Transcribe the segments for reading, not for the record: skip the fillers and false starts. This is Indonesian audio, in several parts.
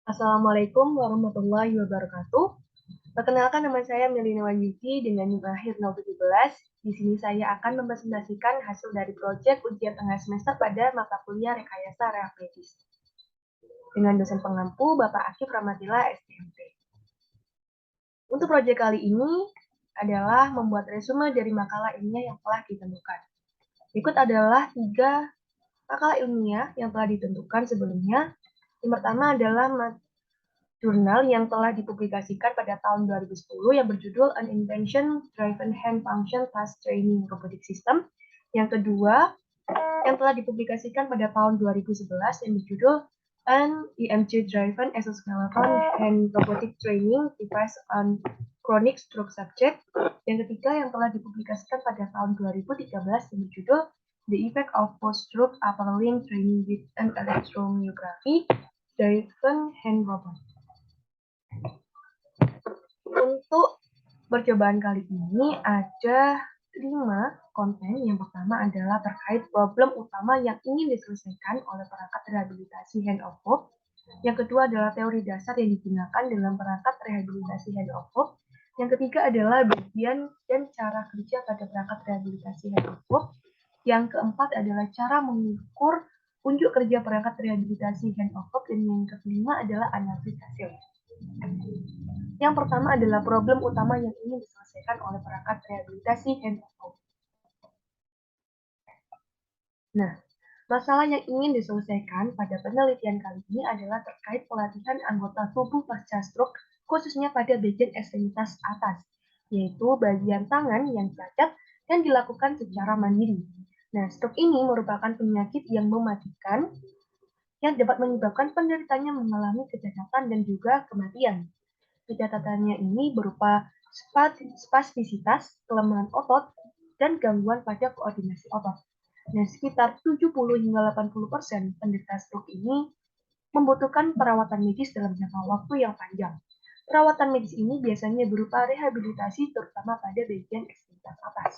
Assalamualaikum warahmatullahi wabarakatuh. Perkenalkan, nama saya Melina Wahyudi dengan NIM akhir 017. Di sini saya akan mempresentasikan hasil dari proyek ujian tengah semester pada mata kuliah Rekayasa Rehab Medis dengan dosen pengampu Bapak Akif Ramadila STMP. Untuk proyek kali ini adalah membuat resume dari makalah ilmiah yang telah ditentukan. Berikut adalah 3 makalah ilmiah yang telah ditentukan sebelumnya. Yang pertama adalah jurnal yang telah dipublikasikan pada tahun 2010 yang berjudul An Invention Driven Hand Function Task Training Robotic System. Yang kedua, yang telah dipublikasikan pada tahun 2011 yang berjudul An EMG Driven Exoskeleton Hand Robotic Training Device on Chronic Stroke Subject. Yang ketiga, yang telah dipublikasikan pada tahun 2013 yang berjudul The Effect of Post-Stroke Upper Limb Training with an Electromyography Driven Hand Robot. Untuk percobaan kali ini ada 5 konten. Yang pertama adalah terkait problem utama yang ingin diselesaikan oleh perangkat rehabilitasi hand of hope. Yang kedua adalah teori dasar yang digunakan dalam perangkat rehabilitasi hand of hope. Yang ketiga adalah bagian dan cara kerja pada perangkat rehabilitasi hand of hope. Yang keempat adalah cara mengukur unjuk kerja perangkat rehabilitasi hand of hope. Dan yang kelima adalah analisis hasil. Yang pertama adalah problem utama yang ingin diselesaikan oleh perangkat rehabilitasi hand of hope. Nah, masalah yang ingin diselesaikan pada penelitian kali ini adalah terkait pelatihan anggota tubuh pasca stroke, khususnya pada bagian ekstremitas atas, yaitu bagian tangan yang cacat dan dilakukan secara mandiri. Nah, stroke ini merupakan penyakit yang mematikan yang dapat menyebabkan penderitanya mengalami kecacatan dan juga kematian. Kecatatannya ini berupa spastisitas, kelemahan otot, dan gangguan pada koordinasi otot. Nah, sekitar 70 hingga 80% penderita stroke ini membutuhkan perawatan medis dalam jangka waktu yang panjang. Perawatan medis ini biasanya berupa rehabilitasi terutama pada bagian ekstremitas atas.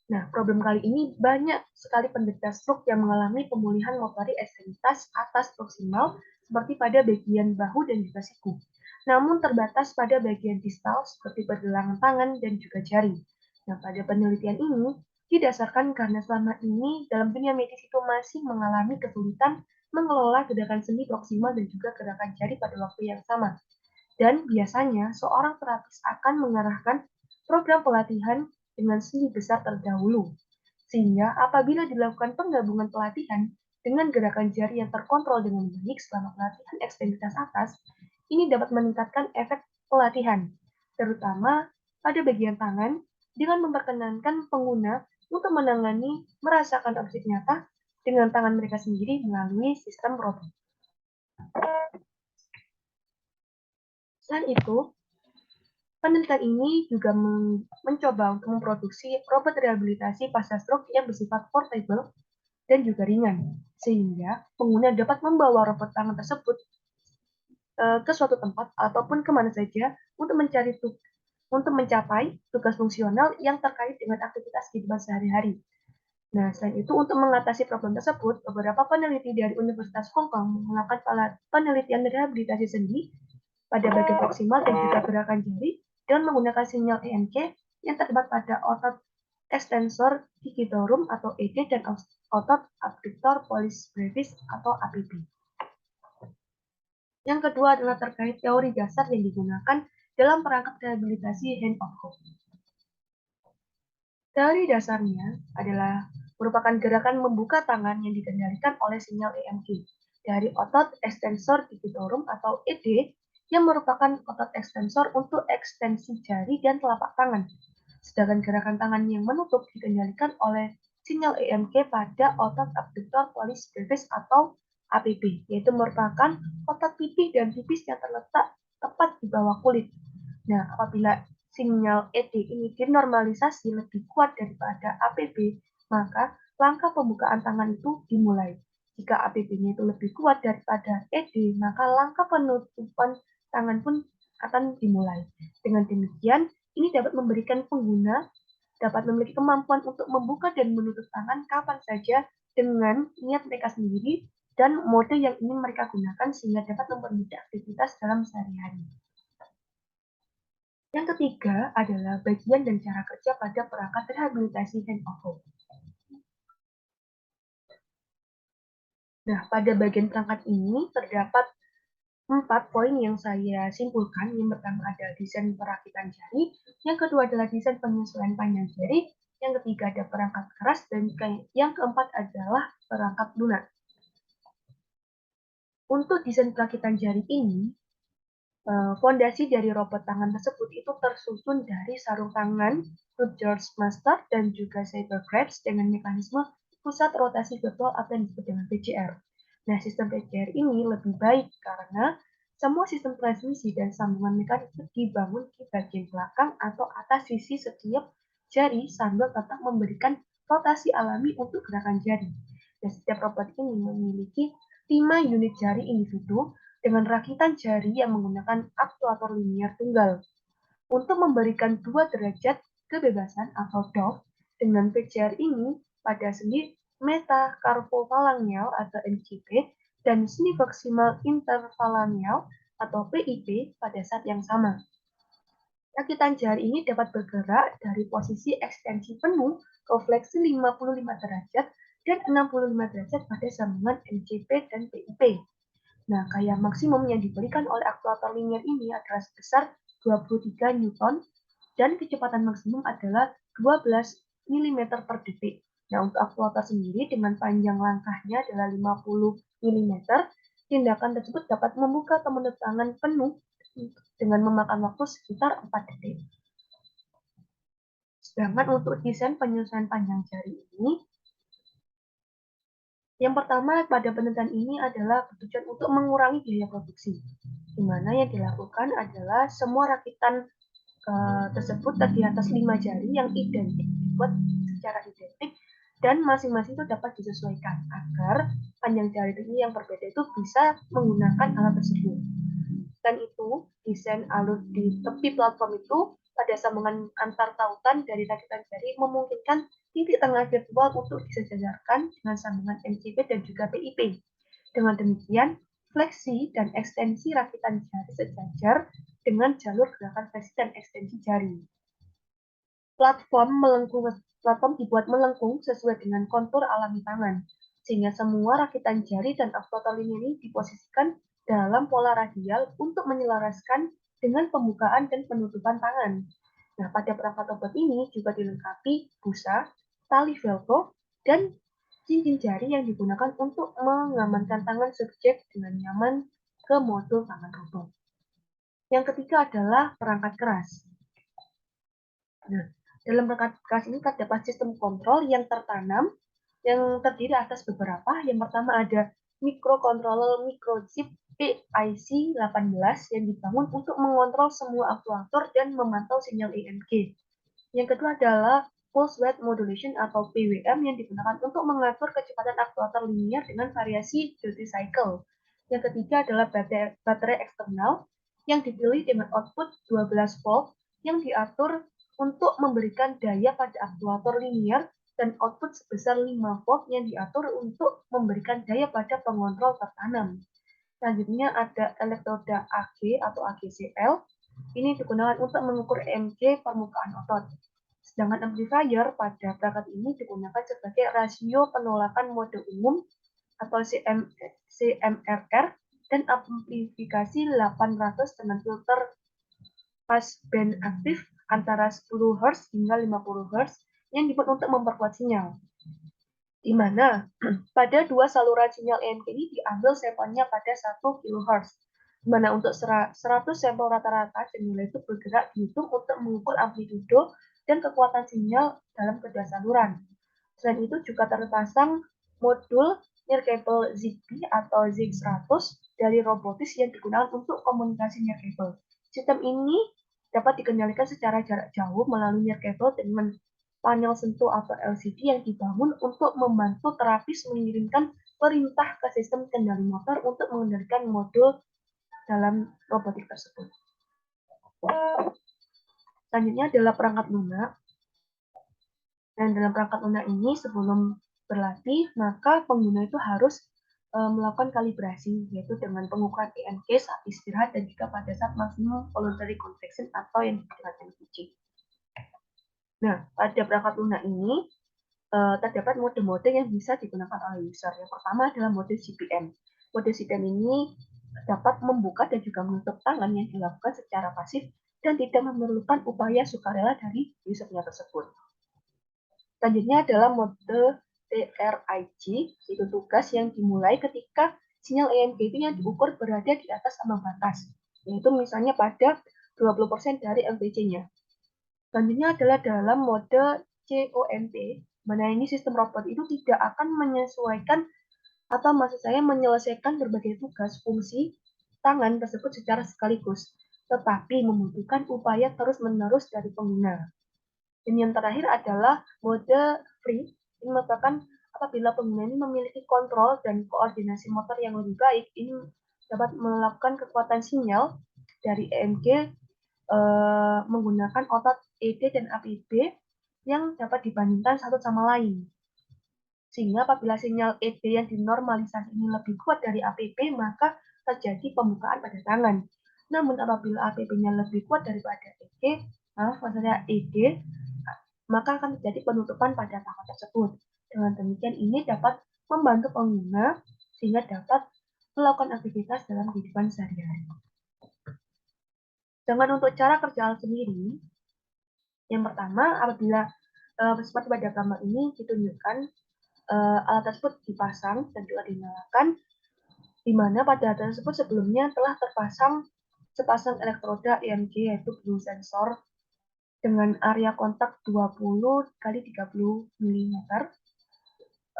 Nah, problem kali ini banyak sekali penderita stroke yang mengalami pemulihan motorik ekstremitas atas proksimal seperti pada bagian bahu dan juga siku. Namun terbatas pada bagian distal seperti pergelangan tangan dan juga jari. Nah, pada penelitian ini didasarkan karena selama ini dalam dunia medis itu masih mengalami kesulitan mengelola gerakan sendi proksimal dan juga gerakan jari pada waktu yang sama. Dan biasanya seorang terapis akan mengarahkan program pelatihan dengan sendi besar terdahulu. Sehingga apabila dilakukan penggabungan pelatihan dengan gerakan jari yang terkontrol dengan baik selama pelatihan ekstremitas atas, ini dapat meningkatkan efek pelatihan, terutama pada bagian tangan dengan memperkenankan pengguna untuk menangani merasakan objek nyata dengan tangan mereka sendiri melalui sistem robot. Selain itu, penelitian ini juga mencoba untuk memproduksi robot rehabilitasi pasca stroke yang bersifat portable dan juga ringan, sehingga pengguna dapat membawa robot tangan tersebut ke suatu tempat ataupun kemana saja untuk mencapai tugas fungsional yang terkait dengan aktivitas kehidupan sehari-hari. Nah, selain itu, untuk mengatasi problem tersebut, beberapa peneliti dari Universitas Hong Kong melakukan penelitian rehabilitasi sendi pada bagian proksimal dan juga gerakan jari dengan menggunakan sinyal EMG yang terdapat pada otot extensor digitorum atau ED dan otot abductor pollicis brevis atau APB. Yang kedua adalah terkait teori dasar yang digunakan dalam perangkat rehabilitasi hand of hope. Teori dasarnya adalah merupakan gerakan membuka tangan yang dikendalikan oleh sinyal EMG dari otot extensor digitorum atau ED yang merupakan otot ekstensor untuk ekstensi jari dan telapak tangan. Sedangkan gerakan tangan yang menutup dikendalikan oleh sinyal EMG pada otot abductor pollicis brevis atau APB, yaitu merupakan otot pipi dan pipis yang terletak tepat di bawah kulit. Nah, apabila sinyal ED ini dinormalisasi lebih kuat daripada APB, maka langkah pembukaan tangan itu dimulai. Jika APB-nya itu lebih kuat daripada ED, maka langkah penutupan tangan pun akan dimulai. Dengan demikian, ini dapat memberikan pengguna dapat memiliki kemampuan untuk membuka dan menutup tangan kapan saja dengan niat mereka sendiri dan mode yang ingin mereka gunakan sehingga dapat mempermudah aktivitas dalam sehari-hari. Yang ketiga adalah bagian dan cara kerja pada perangkat rehabilitasi handover. Nah, pada bagian perangkat ini terdapat 4 poin yang saya simpulkan. Yang pertama ada desain perakitan jari, yang kedua adalah desain penyesuaian panjang jari, yang ketiga ada perangkat keras, dan yang keempat adalah perangkat lunak. Untuk desain perakitan jari ini, fondasi dari robot tangan tersebut itu tersusun dari sarung tangan, Rogers Master, dan juga Saber Crabs dengan mekanisme pusat rotasi virtual atau yang disebut dengan PCR. Nah, sistem PCR ini lebih baik karena semua sistem transmisi dan sambungan mekanik dibangun di bagian belakang atau atas sisi setiap jari sambil tetap memberikan rotasi alami untuk gerakan jari. Dan setiap robot ini memiliki 5 unit jari individu dengan rakitan jari yang menggunakan aktuator linier tunggal. Untuk memberikan 2 derajat kebebasan atau DOF, dengan PCR ini pada sendi metacarpophalangeal atau MCP dan sendi proximal interphalangeal atau PIP pada saat yang sama. Rakitan jari ini dapat bergerak dari posisi ekstensi penuh ke fleksi 55 derajat dan 65 derajat pada sambungan MCP dan PIP. Nah, gaya maksimum yang diberikan oleh aktuator linier ini adalah sebesar 23 Newton dan kecepatan maksimum adalah 12 mm per detik. Nah, untuk aktuator sendiri dengan panjang langkahnya adalah 50 mm, tindakan tersebut dapat membuka atau menutup tangan penuh dengan memakan waktu sekitar 4 detik. Sedangkan untuk desain penyusunan panjang jari ini, yang pertama pada penelitian ini adalah bertujuan untuk mengurangi biaya produksi, di mana yang dilakukan adalah semua rakitan tersebut terdiri atas 5 jari yang identik dibuat secara identik dan masing-masing itu dapat disesuaikan agar panjang jari ini yang berbeda itu bisa menggunakan alat tersebut. Dan itu desain alur di tepi platform itu pada sambungan antar tautan dari rakitan jari memungkinkan titik tengah virtual untuk disejajarkan dengan sambungan MCP dan juga PIP. Dengan demikian, fleksi dan ekstensi rakitan jari sejajar dengan jalur gerakan fleksi dan ekstensi jari. Platform dibuat melengkung sesuai dengan kontur alami tangan, sehingga semua rakitan jari dan aktuator linier ini diposisikan dalam pola radial untuk menyelaraskan dengan pembukaan dan penutupan tangan. Nah, pada perangkat robot ini juga dilengkapi busa, tali velcro, dan cincin jari yang digunakan untuk mengamankan tangan subjek dengan nyaman ke modul tangan robot. Yang ketiga adalah perangkat keras. Nah, dalam perangkat keras ini terdapat sistem kontrol yang tertanam yang terdiri atas beberapa. Yang pertama ada microcontroller microchip PIC-18 yang dibangun untuk mengontrol semua aktuator dan memantau sinyal EMG. Yang kedua adalah pulse width modulation atau PWM yang digunakan untuk mengatur kecepatan aktuator linier dengan variasi duty cycle. Yang ketiga adalah baterai eksternal yang dipilih dengan output 12 volt yang diatur untuk memberikan daya pada aktuator linier dan output sebesar 5 volt yang diatur untuk memberikan daya pada pengontrol tertanam. Selanjutnya ada elektroda AG atau AGCL. Ini digunakan untuk mengukur EMG permukaan otot. Sedangkan amplifier pada perangkat ini digunakan sebagai rasio penolakan mode umum atau CMRR dan amplifikasi 800 dengan filter passband aktif antara 10 Hz hingga 50 Hz yang dibuat untuk memperkuat sinyal. Di mana pada dua saluran sinyal EMG ini diambil sampelnya pada 1 kHz. Di mana untuk 100 sampel rata-rata sinyal itu bergerak dihitung untuk mengukur amplitudo dan kekuatan sinyal dalam kedua saluran. Selain itu juga terpasang modul near cable Zigbee atau ZIG-100 dari robotis yang digunakan untuk komunikasi near cable. Sistem ini dapat dikendalikan secara jarak jauh melalui near cable dengan panel sentuh atau LCD yang dibangun untuk membantu terapis mengirimkan perintah ke sistem kendali motor untuk mengendalikan modul dalam robotik tersebut. Selanjutnya adalah perangkat lunak. Nah, dalam perangkat lunak ini sebelum berlatih, maka pengguna itu harus melakukan kalibrasi, yaitu dengan pengukuran EMG saat istirahat dan juga pada saat maksimum voluntary contraction atau yang disebut dengan MVC. Nah, pada perangkat lunak ini terdapat mode-mode yang bisa digunakan oleh user. Yang pertama adalah mode CPM. Mode CPM ini dapat membuka dan juga menutup tangan yang dilakukan secara pasif dan tidak memerlukan upaya sukarela dari usernya tersebut. Selanjutnya adalah mode TRIG, yaitu tugas yang dimulai ketika sinyal EMG itu yang diukur berada di atas ambang batas, yaitu misalnya pada 20% dari MVC-nya. Selanjutnya adalah dalam mode COMP, mana ini sistem robot itu tidak akan menyesuaikan atau maksud saya menyelesaikan berbagai tugas fungsi tangan tersebut secara sekaligus, tetapi membutuhkan upaya terus-menerus dari pengguna. Dan yang terakhir adalah mode free, ini merupakan apabila pengguna ini memiliki kontrol dan koordinasi motor yang lebih baik, ini dapat melakukan kekuatan sinyal dari EMG menggunakan otot ED dan APB yang dapat dibandingkan satu sama lain. Sehingga apabila sinyal ED yang dinormalisasi ini lebih kuat dari APB, maka terjadi pembukaan pada tangan. Namun apabila APB-nya lebih kuat daripada maksudnya ED, maka akan terjadi penutupan pada tangan tersebut. Dengan demikian ini dapat membantu pengguna sehingga dapat melakukan aktivitas dalam kehidupan sehari-hari. Dengan untuk cara kerja alat sendiri, yang pertama apabila seperti pada gambar ini ditunjukkan alat tersebut dipasang dan juga dinyalakan, di mana pada alat tersebut sebelumnya telah terpasang sepasang elektroda EMG yaitu blue sensor dengan area kontak 20 kali 30 mm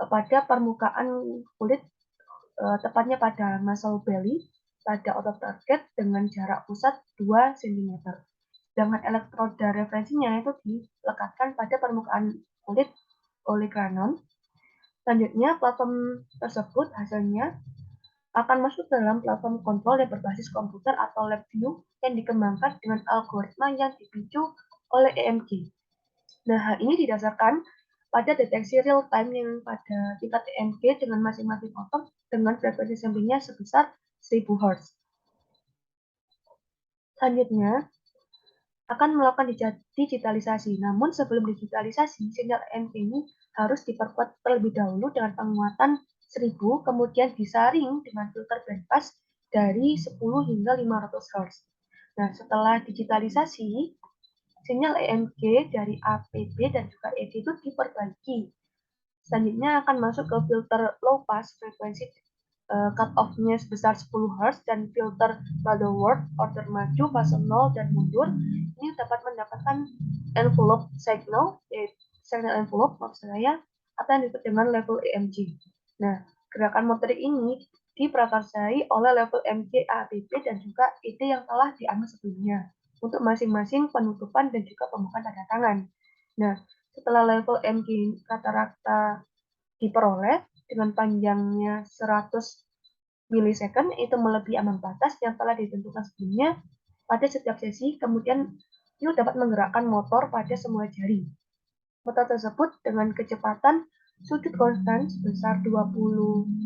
pada permukaan kulit, tepatnya pada muscle belly, pada otot target dengan jarak pusat 2 cm. Sedangkan elektroda referensinya itu dilekatkan pada permukaan kulit oleh granon. Selanjutnya, platform tersebut hasilnya akan masuk dalam platform kontrol yang berbasis komputer atau LabVIEW yang dikembangkan dengan algoritma yang dipicu oleh EMG. Nah, hal ini didasarkan pada deteksi real time yang pada tingkat EMG dengan masing-masing otot dengan frekuensi sampingnya sebesar 1000 Hz. Selanjutnya, akan melakukan digitalisasi. Namun sebelum digitalisasi, sinyal EMG ini harus diperkuat terlebih dahulu dengan penguatan 1000, kemudian disaring dengan filter bandpass dari 10 hingga 500 Hz. Nah, setelah digitalisasi, sinyal EMG dari APB dan juga ED itu diperbaiki. Selanjutnya akan masuk ke filter low pass frekuensi cut off-nya sebesar 10 Hz dan filter Butterworth order maju, fase 0 dan mundur. Ini dapat mendapatkan envelope signal, yaitu signal envelope maksud saya, atau yang disebut dengan level EMG. Nah, gerakan motorik ini diprakarsai oleh level EMG APB dan juga ED yang telah diambil sebelumnya untuk masing-masing penutupan dan juga pembukaan pada tangan. Nah, setelah level EMG rata-rata diperoleh dengan panjangnya 100 milisecond, itu melebihi ambang batas yang telah ditentukan sebelumnya pada setiap sesi, kemudian itu dapat menggerakkan motor pada semua jari. Motor tersebut dengan kecepatan sudut konstan sebesar 20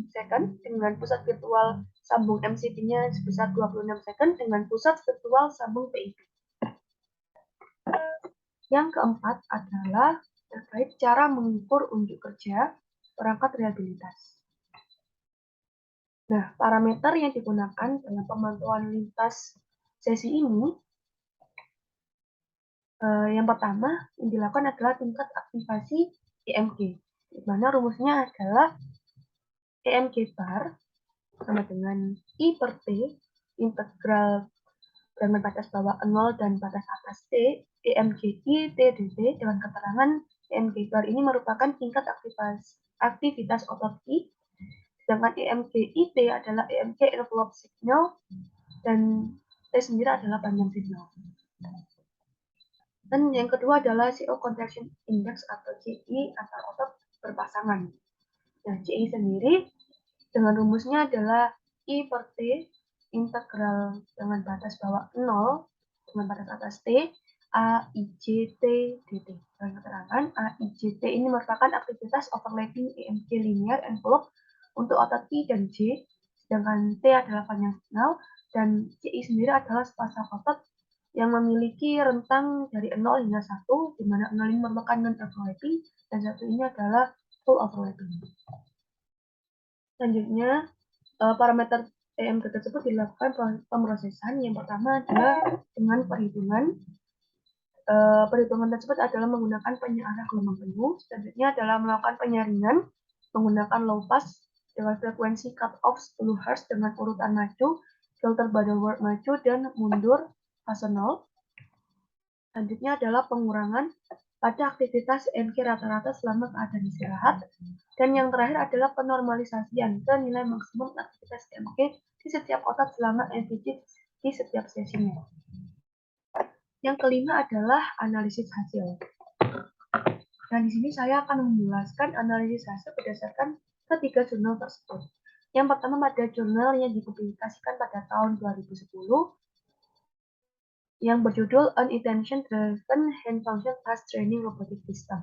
second dengan pusat virtual sambung MCP-nya sebesar 26 second dengan pusat virtual sambung PIP. Yang keempat adalah terkait cara mengukur unjuk kerja perangkat rehabilitas. Nah, parameter yang digunakan dalam pemantauan lintas sesi ini, yang pertama yang dilakukan adalah tingkat aktivasi EMG, di mana rumusnya adalah EMG bar sama dengan I per T integral dengan batas bawah 0 dan batas atas T, EMGI TDT dengan keterangan EMG bar ini merupakan tingkat aktivitas otot I, sedangkan EMGIT adalah EMG envelope signal dan T sendiri adalah panjang signal. Dan yang kedua adalah CO contraction index atau CI antar otot berpasangan. Nah, CI sendiri dengan rumusnya adalah I per T integral dengan batas bawah 0 dengan batas atas T AIJT-DT. Dengan keterangan, AIJT ini merupakan aktivitas overlapping EMG linear envelope untuk otot I dan J, sedangkan T adalah panjang signal, dan CI sendiri adalah sepasang otot yang memiliki rentang dari 0 hingga 1, di mana 0 ini merupakan non-overlapping, dan 1 ini adalah full overlapping. Selanjutnya, parameter EMG tersebut dilakukan pemrosesan. Yang pertama adalah dengan perhitungan. Perhitungan tersebut adalah menggunakan penyearah gelombang penuh. Selanjutnya adalah melakukan penyaringan menggunakan low pass dengan frekuensi cut off 10 Hz dengan urutan maju, filter Butterworth maju dan mundur fase 0. Selanjutnya adalah pengurangan pada aktivitas EMG rata-rata selama keadaan istirahat. Dan yang terakhir adalah penormalisasian ke nilai maksimum aktivitas EMG di setiap otot selama MVG di setiap sesinya. Yang kelima adalah analisis hasil. Dan di sini saya akan menjelaskan analisis hasil berdasarkan ketiga jurnal tersebut. Yang pertama pada jurnal yang dipublikasikan pada tahun 2010 yang berjudul Unintention Driven Hand Function Task Training Robotic System.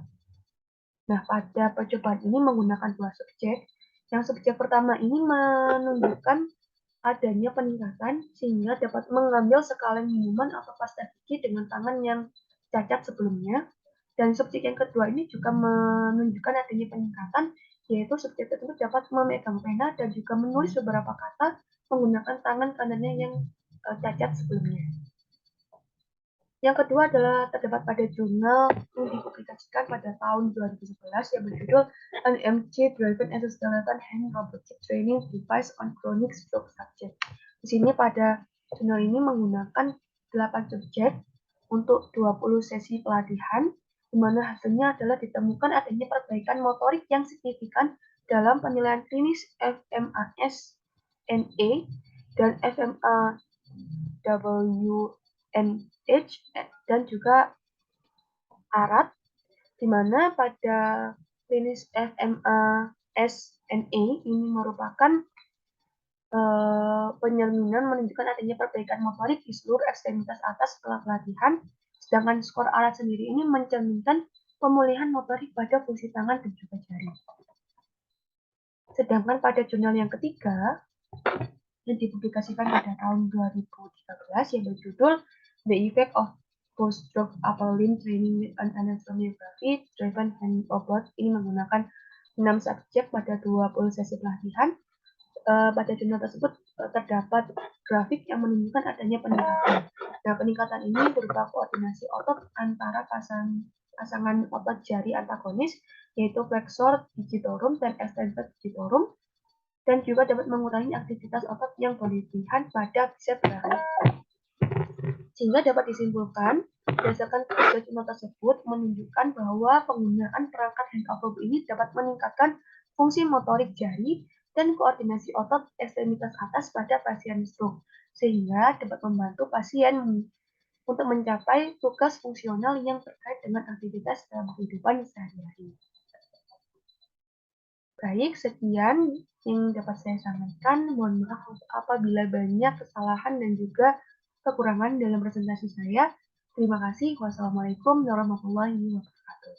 Nah, pada percobaan ini menggunakan dua subjek. Yang subjek pertama ini menunjukkan adanya peningkatan sehingga dapat mengambil skala minuman atau pasta gigi dengan tangan yang cacat sebelumnya. Dan subjek yang kedua ini juga menunjukkan adanya peningkatan, yaitu subjek tersebut dapat memegang pena dan juga menulis beberapa kata menggunakan tangan kanannya yang cacat sebelumnya. Yang kedua adalah terdapat pada jurnal yang dipublikasikan pada tahun 2011 yang berjudul An EMG Driven Exoskeleton Hand Robotic Training Device on Chronic Stroke Subject. Di sini pada jurnal ini menggunakan 8 subjek untuk 20 sesi pelatihan, di mana hasilnya adalah ditemukan adanya perbaikan motorik yang signifikan dalam penilaian klinis FMAS-NA dan FMA-WN dan juga ARAT, di mana pada klinis FMA-SNA ini merupakan penyelminan menunjukkan adanya perbaikan motorik di seluruh ekstremitas atas setelah pelatihan, sedangkan skor ARAT sendiri ini mencerminkan pemulihan motorik pada fungsi tangan dan juga jari. Sedangkan pada jurnal yang ketiga yang dipublikasikan pada tahun 2013 yang berjudul The Effect of Post-Stroke Upper Limb Training with an Anatomy Driven Hand Robot, ini menggunakan 6 subjek pada 20 sesi pelatihan. Pada jurnal tersebut terdapat grafik yang menunjukkan adanya peningkatan. Nah, peningkatan ini berupa koordinasi otot antara pasangan otot jari antagonis, yaitu flexor digitorum dan extensor digitorum, dan juga dapat mengurangi aktivitas otot yang berlebihan pada bicep belakang. Sehingga dapat disimpulkan, berdasarkan ketiga jurnal tersebut menunjukkan bahwa penggunaan perangkat hand over ini dapat meningkatkan fungsi motorik jari dan koordinasi otot ekstremitas atas pada pasien stroke, sehingga dapat membantu pasien untuk mencapai tugas fungsional yang terkait dengan aktivitas dalam kehidupan sehari-hari. Baik, sekian yang dapat saya sampaikan. Mohon maaf apabila banyak kesalahan dan juga kekurangan dalam presentasi saya. Terima kasih. Wassalamualaikum warahmatullahi wabarakatuh.